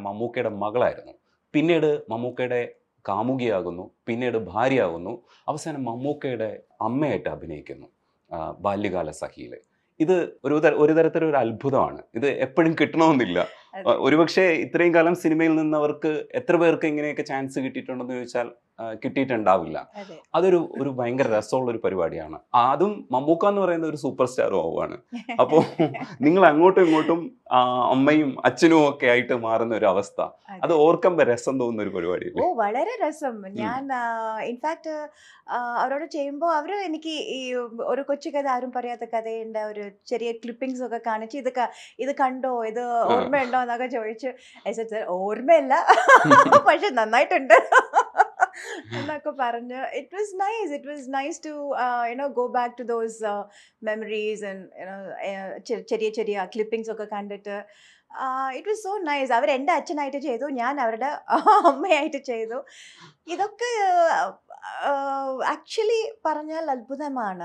മമ്മൂക്കയുടെ മകളായിരുന്നു. പിന്നീട് മമ്മൂക്കയുടെ കാമുകിയാകുന്നു, പിന്നീട് ഭാര്യയാകുന്നു, അവസാനം മമ്മൂക്കയുടെ അമ്മയായിട്ട് അഭിനയിക്കുന്നു ബാല്യകാല സഖിയിൽ. ഇത് ഒരു തരത്തിലൊരു അത്ഭുതമാണ്. ഇത് എപ്പോഴും കിട്ടണമെന്നില്ല. ഒരുപക്ഷെ ഇത്രയും കാലം സിനിമയിൽ നിന്നവർക്ക് എത്ര പേർക്ക് ഇങ്ങനെയൊക്കെ ചാൻസ് കിട്ടിയിട്ടുണ്ടെന്ന് ചോദിച്ചാൽ കിട്ടിയിട്ടുണ്ടാവില്ല. ഒരു ഭയങ്കര രസമുള്ള ഒരു പരിപാടിയാണ്. അതും മമ്മൂക്ക എന്ന് പറയുന്ന ഒരു സൂപ്പർ സ്റ്റാറും ആവുകയാണ്. അപ്പോൾ നിങ്ങൾ അങ്ങോട്ടും ഇങ്ങോട്ടും അമ്മയും അച്ഛനും ഒക്കെ ആയിട്ട് മാറുന്ന ഒരു അവസ്ഥ, അത് ഓർക്കുമ്പോൾ രസം തോന്നുന്ന ഒരു പരിപാടി. ഓ, വളരെ രസം. ഞാൻ ഇൻഫാക്ട് അവരോട് ചെയ്യുമ്പോൾ അവർ എനിക്ക് ഈ ഒരു കൊച്ചു കഥ, ആരും പറയാത്ത കഥയുണ്ട്, ഒരു ചെറിയ ക്ലിപ്പിംഗ്സ് ഒക്കെ കാണിച്ച് ഇത് കണ്ടോ, ഇത് ഓർമ്മയുണ്ടോ എന്നൊക്കെ ചോദിച്ചു. ഓർമ്മയില്ല, പക്ഷെ നന്നായിട്ടുണ്ട് എന്നൊക്കെ പറഞ്ഞ് it was nice to go back to those memories and ചെറിയ ചെറിയ ക്ലിപ്പിംഗ്സ് ഒക്കെ കണ്ടിട്ട് ഇറ്റ് വാസ് സോ നൈസ്. അവർ എൻ്റെ അച്ഛനായിട്ട് ചെയ്തു, ഞാൻ അവരുടെ അമ്മയായിട്ട് ചെയ്തു. ഇതൊക്കെ ആക്ച്വലി പറഞ്ഞാൽ അത്ഭുതമാണ്.